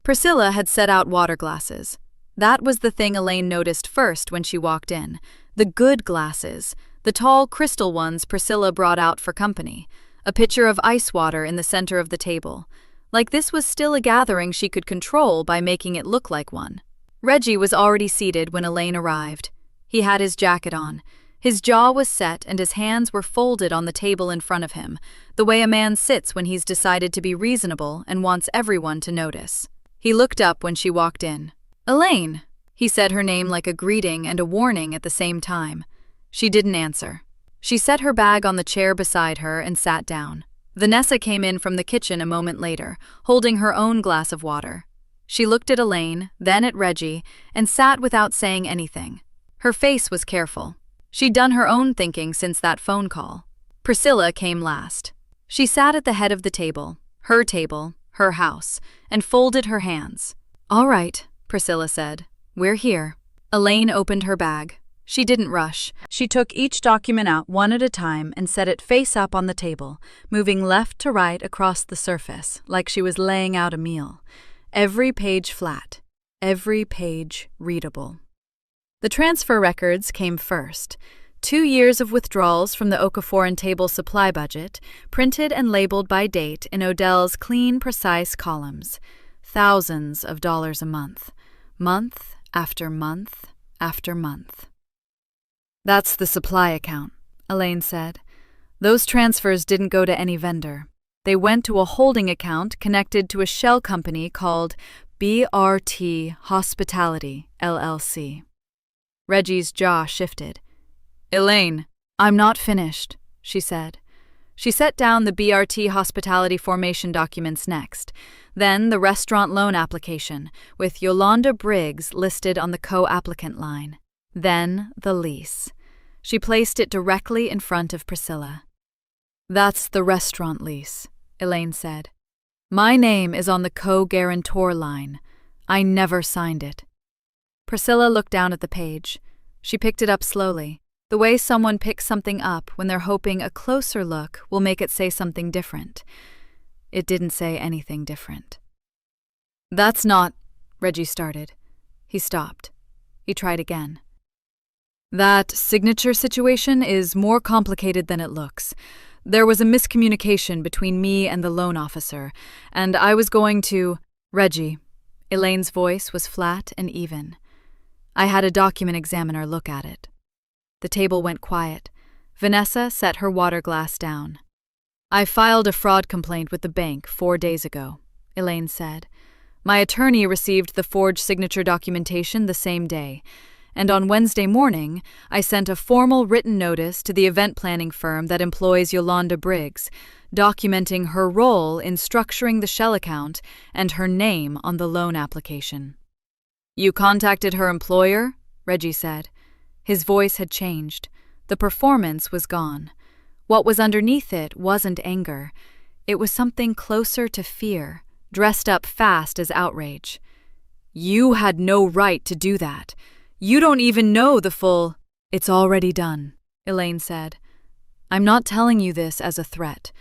[SPEAKER 1] Priscilla had set out water glasses. That was the thing Elaine noticed first when she walked in. The good glasses, the tall crystal ones Priscilla brought out for company. A pitcher of ice water in the center of the table. Like this was still a gathering she could control by making it look like one. Reggie was already seated when Elaine arrived. He had his jacket on. His jaw was set and his hands were folded on the table in front of him, the way a man sits when he's decided to be reasonable and wants everyone to notice. He looked up when she walked in. Elaine! He said her name like a greeting and a warning at the same time. She didn't answer. She set her bag on the chair beside her and sat down. Vanessa came in from the kitchen a moment later, holding her own glass of water. She looked at Elaine, then at Reggie, and sat without saying anything. Her face was careful. She'd done her own thinking since that phone call. Priscilla came last. She sat at the head of the table, her house, and folded her hands. All right, Priscilla said. We're here. Elaine opened her bag. She didn't rush. She took each document out one at a time and set it face up on the table, moving left to right across the surface, like she was laying out a meal. Every page flat, every page readable. The transfer records came first. 2 years of withdrawals from the Okafor and table supply budget, printed and labeled by date in Odell's clean, precise columns. Thousands of dollars a month. Month after month after month. That's the supply account, Elaine said. Those transfers didn't go to any vendor. They went to a holding account connected to a shell company called BRT Hospitality, LLC. Reggie's jaw shifted. Elaine, I'm not finished, she said. She set down the BRT Hospitality formation documents next, then the restaurant loan application, with Yolanda Briggs listed on the co-applicant line. Then the lease. She placed it directly in front of Priscilla. That's the restaurant lease, Elaine said. My name is on the co-guarantor line. I never signed it. Priscilla looked down at the page. She picked it up slowly, the way someone picks something up when they're hoping a closer look will make it say something different. It didn't say anything different. That's not, Reggie started. He stopped. He tried again. That signature situation is more complicated than it looks. There was a miscommunication between me and the loan officer, and I was going to… Reggie. Elaine's voice was flat and even. I had a document examiner look at it. The table went quiet. Vanessa set her water glass down. I filed a fraud complaint with the bank 4 days ago, Elaine said. My attorney received the forged signature documentation the same day, and on Wednesday morning, I sent a formal written notice to the event planning firm that employs Yolanda Briggs, documenting her role in structuring the shell account and her name on the loan application. You contacted her employer? Reggie said. His voice had changed. The performance was gone. What was underneath it wasn't anger. It was something closer to fear, dressed up fast as outrage. "You had no right to do that. You don't even know the full—" "It's already done," Elaine said. "I'm not telling you this as a threat.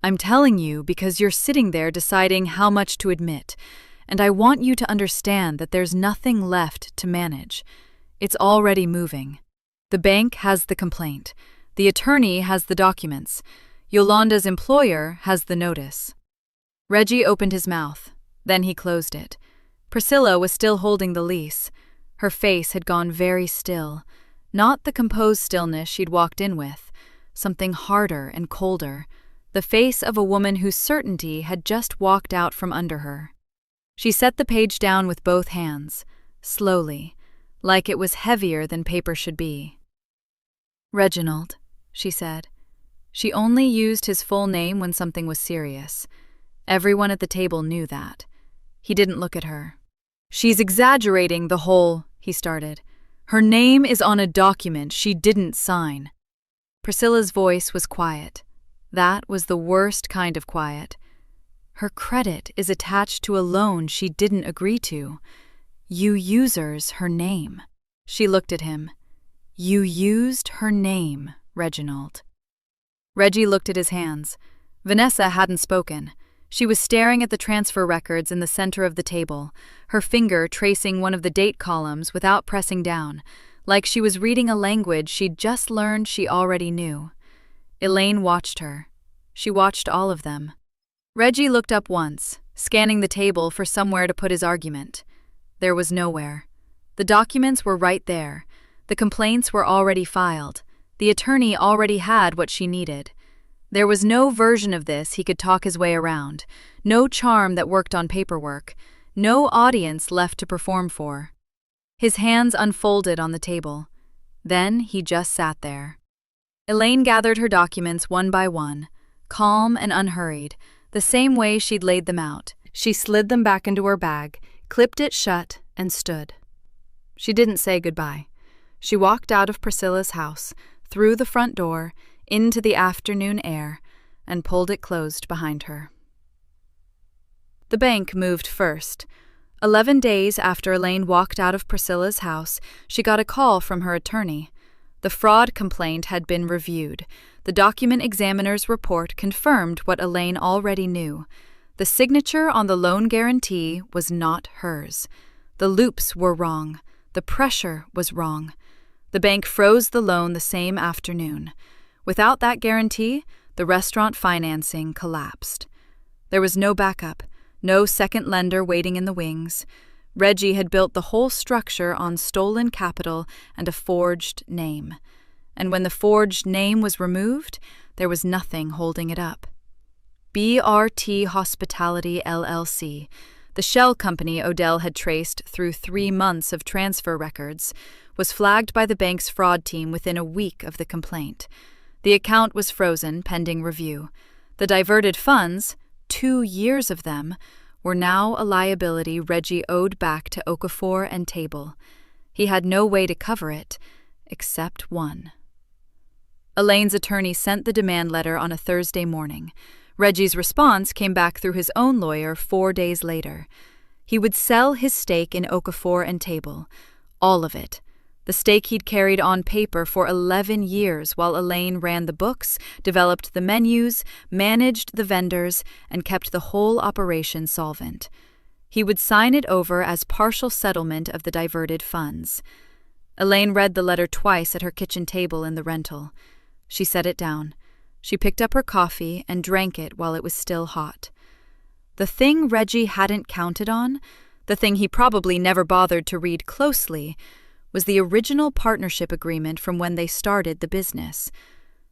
[SPEAKER 1] I'm telling you because you're sitting there deciding how much to admit, and I want you to understand that there's nothing left to manage. It's already moving. The bank has the complaint. The attorney has the documents. Yolanda's employer has the notice." Reggie opened his mouth. Then he closed it. Priscilla was still holding the lease. Her face had gone very still. Not the composed stillness she'd walked in with. Something harder and colder. The face of a woman whose certainty had just walked out from under her. She set the page down with both hands, slowly, like it was heavier than paper should be. "Reginald," she said. She only used his full name when something was serious. Everyone at the table knew that. He didn't look at her. "She's exaggerating the whole," he started. "Her name is on a document she didn't sign." Priscilla's voice was quiet. That was the worst kind of quiet. "Her credit is attached to a loan she didn't agree to. You users her name." She looked at him. "You used her name, Reginald." Reggie looked at his hands. Vanessa hadn't spoken. She was staring at the transfer records in the center of the table, her finger tracing one of the date columns without pressing down, like she was reading a language she'd just learned she already knew. Elaine watched her. She watched all of them. Reggie looked up once, scanning the table for somewhere to put his argument. There was nowhere. The documents were right there. The complaints were already filed. The attorney already had what she needed. There was no version of this he could talk his way around, no charm that worked on paperwork, no audience left to perform for. His hands unfolded on the table. Then he just sat there. Elaine gathered her documents one by one, calm and unhurried, the same way she'd laid them out. She slid them back into her bag, clipped it shut, and stood. She didn't say goodbye. She walked out of Priscilla's house, through the front door, into the afternoon air, and pulled it closed behind her. The bank moved first. 11 days after Elaine walked out of Priscilla's house, she got a call from her attorney. The fraud complaint had been reviewed. The document examiner's report confirmed what Elaine already knew. The signature on the loan guarantee was not hers. The loops were wrong. The pressure was wrong. The bank froze the loan the same afternoon. Without that guarantee, the restaurant financing collapsed. There was no backup, no second lender waiting in the wings. Reggie had built the whole structure on stolen capital and a forged name. And when the forged name was removed, there was nothing holding it up. BRT Hospitality LLC, the shell company Odell had traced through 3 months of transfer records, was flagged by the bank's fraud team within a week of the complaint. The account was frozen pending review. The diverted funds, 2 years of them, were now a liability Reggie owed back to Okafor and Table. He had no way to cover it, except one. Elaine's attorney sent the demand letter on a Thursday morning. Reggie's response came back through his own lawyer 4 days later. He would sell his stake in Okafor and Table, all of it. The stake he'd carried on paper for 11 years while Elaine ran the books, developed the menus, managed the vendors, and kept the whole operation solvent. He would sign it over as partial settlement of the diverted funds. Elaine read the letter twice at her kitchen table in the rental. She set it down. She picked up her coffee and drank it while it was still hot. The thing Reggie hadn't counted on, the thing he probably never bothered to read closely, was the original partnership agreement from when they started the business.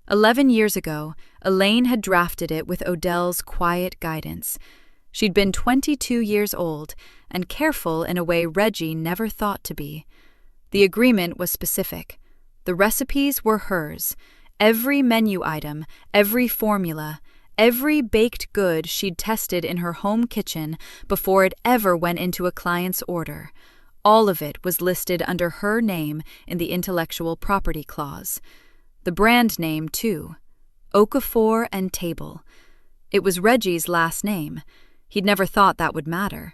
[SPEAKER 1] 11 years ago, Elaine had drafted it with Odell's quiet guidance. She'd been 22 years old and careful in a way Reggie never thought to be. The agreement was specific. The recipes were hers. Every menu item, every formula, every baked good she'd tested in her home kitchen before it ever went into a client's order. All of it was listed under her name in the intellectual property clause. The brand name, too. Okafor and Table. It was Reggie's last name. He'd never thought that would matter.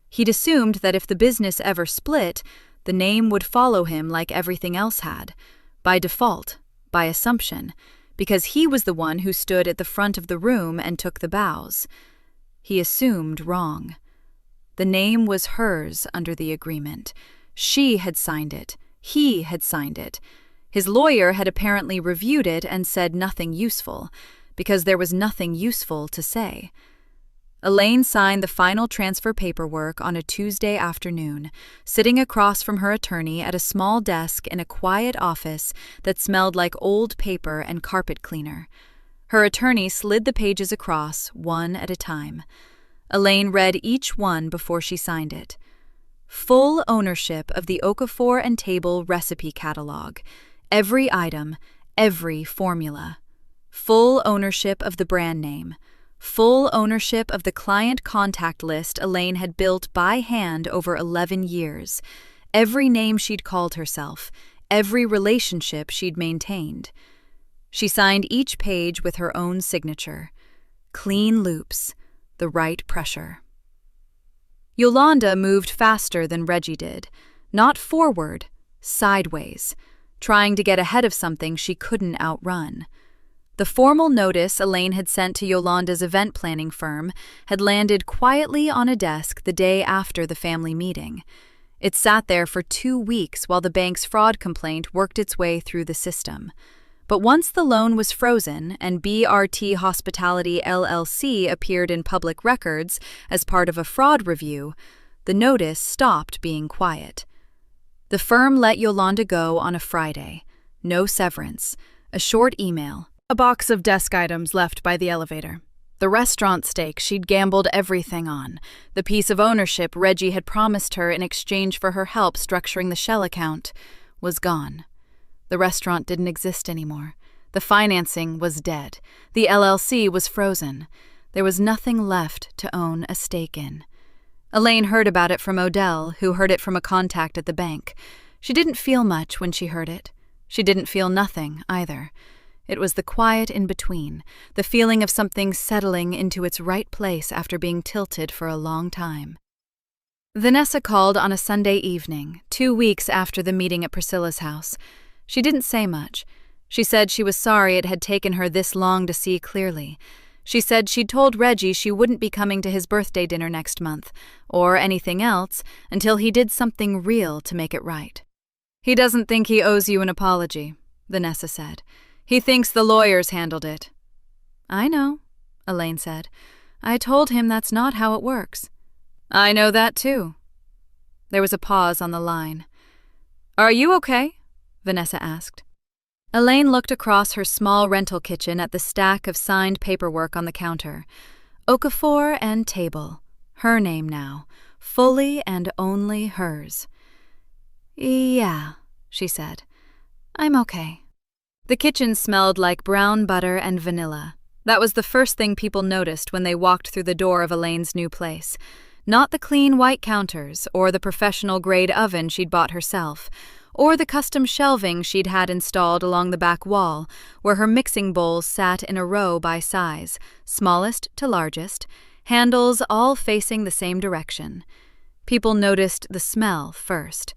[SPEAKER 1] He'd assumed that if the business ever split, the name would follow him like everything else had, by default, by assumption, because he was the one who stood at the front of the room and took the bows. He assumed wrong. The name was hers under the agreement. She had signed it. He had signed it. His lawyer had apparently reviewed it and said nothing useful, because there was nothing useful to say. Elaine signed the final transfer paperwork on a Tuesday afternoon, sitting across from her attorney at a small desk in a quiet office that smelled like old paper and carpet cleaner. Her attorney slid the pages across, one at a time. Elaine read each one before she signed it. Full ownership of the Okafor and Table recipe catalog. Every item, every formula. Full ownership of the brand name. Full ownership of the client contact list Elaine had built by hand over 11 years. Every name she'd called herself. Every relationship she'd maintained. She signed each page with her own signature. Clean loops. The right pressure. Yolanda moved faster than Reggie did. Not forward, sideways, trying to get ahead of something she couldn't outrun. The formal notice Elaine had sent to Yolanda's event planning firm had landed quietly on a desk the day after the family meeting. It sat there for 2 weeks while the bank's fraud complaint worked its way through the system. But once the loan was frozen and BRT Hospitality LLC appeared in public records as part of a fraud review, the notice stopped being quiet. The firm let Yolanda go on a Friday. No severance. A short email. A box of desk items left by the elevator. The restaurant steak she'd gambled everything on. The piece of ownership Reggie had promised her in exchange for her help structuring the Shell account was gone. The restaurant didn't exist anymore. The financing was dead. The LLC was frozen. There was nothing left to own a stake in. Elaine heard about it from Odell, who heard it from a contact at the bank. She didn't feel much when she heard it. She didn't feel nothing, either. It was the quiet in-between, the feeling of something settling into its right place after being tilted for a long time. Vanessa called on a Sunday evening, 2 weeks after the meeting at Priscilla's house. She didn't say much. She said she was sorry it had taken her this long to see clearly. She said she'd told Reggie she wouldn't be coming to his birthday dinner next month, or anything else, until he did something real to make it right. "He doesn't think he owes you an apology," Vanessa said. "He thinks the lawyers handled it." "I know," Elaine said. "I told him that's not how it works." "I know that too." There was a pause on the line. "Are you okay?" Vanessa asked. Elaine looked across her small rental kitchen at the stack of signed paperwork on the counter. Okafor and Table. Her name now. Fully and only hers. "Yeah," she said. "I'm okay." The kitchen smelled like brown butter and vanilla. That was the first thing people noticed when they walked through the door of Elaine's new place. Not the clean white counters, or the professional-grade oven she'd bought herself, or the custom shelving she'd had installed along the back wall, where her mixing bowls sat in a row by size, smallest to largest, handles all facing the same direction. People noticed the smell first.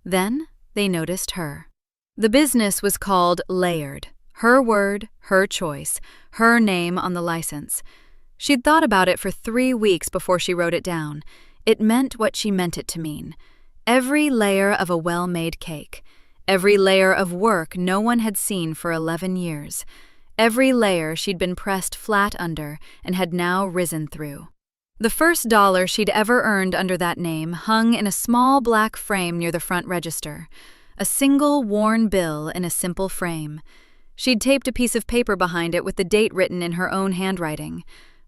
[SPEAKER 1] Then they noticed her. The business was called Layered. Her word, her choice, her name on the license. She'd thought about it for 3 weeks before she wrote it down. It meant what she meant it to mean. Every layer of a well-made cake. Every layer of work no one had seen for 11 years. Every layer she'd been pressed flat under and had now risen through. The first dollar she'd ever earned under that name hung in a small black frame near the front register. A single worn bill in a simple frame. She'd taped a piece of paper behind it with the date written in her own handwriting.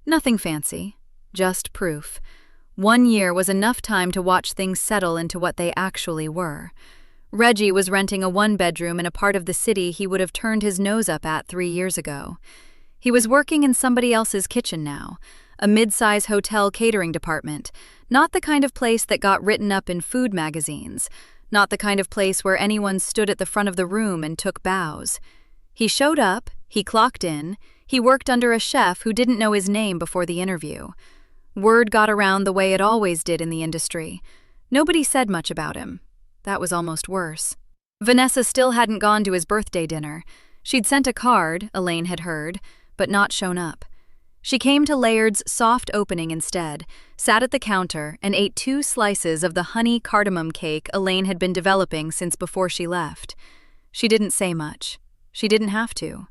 [SPEAKER 1] Nothing fancy, just proof. 1 year was enough time to watch things settle into what they actually were. Reggie was renting a 1-bedroom in a part of the city he would have turned his nose up at 3 years ago. He was working in somebody else's kitchen now, a mid-size hotel catering department, not the kind of place that got written up in food magazines, not the kind of place where anyone stood at the front of the room and took bows. He showed up, he clocked in, he worked under a chef who didn't know his name before the interview. Word got around the way it always did in the industry. Nobody said much about him. That was almost worse. Vanessa still hadn't gone to his birthday dinner. She'd sent a card, Elaine had heard, but not shown up. She came to Layard's soft opening instead, sat at the counter, and ate 2 slices of the honey cardamom cake Elaine had been developing since before she left. She didn't say much. She didn't have to.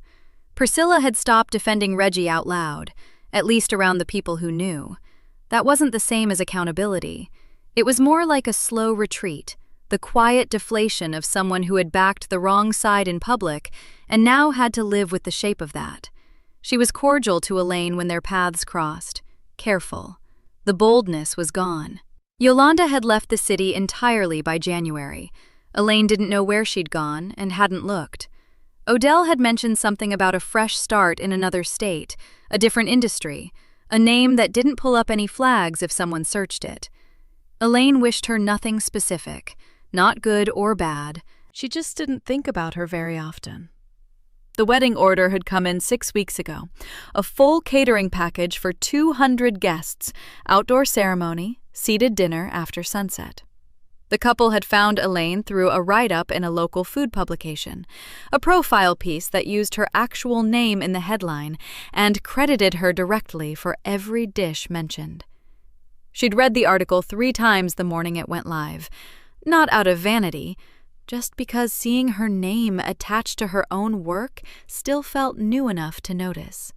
[SPEAKER 1] Priscilla had stopped defending Reggie out loud, at least around the people who knew. That wasn't the same as accountability. It was more like a slow retreat, the quiet deflation of someone who had backed the wrong side in public and now had to live with the shape of that. She was cordial to Elaine when their paths crossed, careful. The boldness was gone. Yolanda had left the city entirely by January. Elaine didn't know where she'd gone and hadn't looked. Odell had mentioned something about a fresh start in another state, a different industry, a name that didn't pull up any flags if someone searched it. Elaine wished her nothing specific, not good or bad. She just didn't think about her very often. The wedding order had come in 6 weeks ago, a full catering package for 200 guests, outdoor ceremony, seated dinner after sunset. The couple had found Elaine through a write-up in a local food publication, a profile piece that used her actual name in the headline and credited her directly for every dish mentioned. She'd read the article 3 times the morning it went live, not out of vanity, just because seeing her name attached to her own work still felt new enough to notice.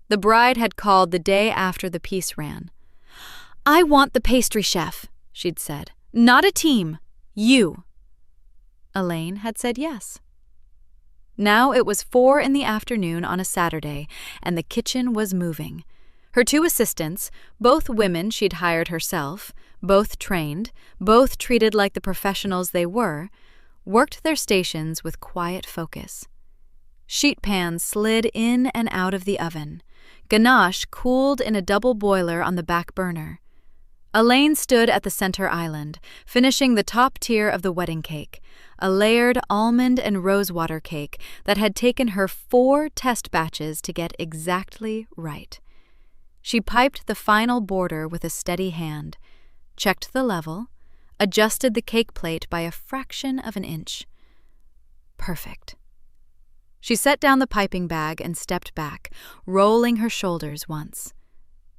[SPEAKER 1] The bride had called the day after the piece ran. "I want the pastry chef," she'd said. "Not a team. You." Elaine had said yes. Now it was 4 in the afternoon on a Saturday, and the kitchen was moving. Her 2 assistants, both women she'd hired herself, both trained, both treated like the professionals they were, worked their stations with quiet focus. Sheet pans slid in and out of the oven. Ganache cooled in a double boiler on the back burner. Elaine stood at the center island, finishing the top tier of the wedding cake, a layered almond and rosewater cake that had taken her 4 test batches to get exactly right. She piped the final border with a steady hand, checked the level, adjusted the cake plate by a fraction of an inch. Perfect. She set down the piping bag and stepped back, rolling her shoulders once.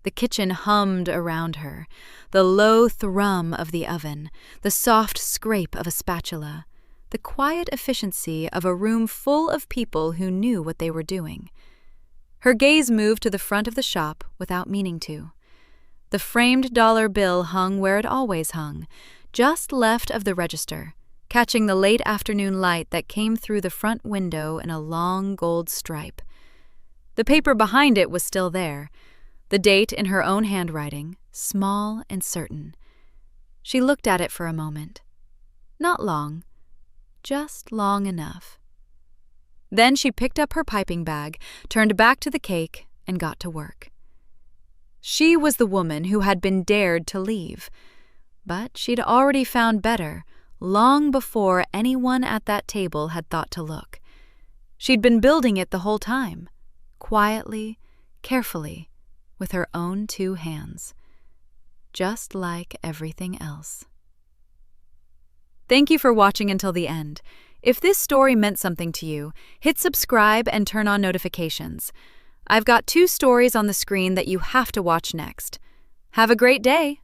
[SPEAKER 1] The kitchen hummed around her, the low thrum of the oven, the soft scrape of a spatula, the quiet efficiency of a room full of people who knew what they were doing. Her gaze moved to the front of the shop without meaning to. The framed dollar bill hung where it always hung, just left of the register, catching the late afternoon light that came through the front window in a long gold stripe. The paper behind it was still there, the date in her own handwriting, small and certain. She looked at it for a moment. Not long, just long enough. Then she picked up her piping bag, turned back to the cake, and got to work. She was the woman who had been dared to leave, but she'd already found better long before anyone at that table had thought to look. She'd been building it the whole time, quietly, carefully, with her own 2 hands, just like everything else. Thank you for watching until the end. If this story meant something to you, hit subscribe and turn on notifications. I've got 2 stories on the screen that you have to watch next. Have a great day!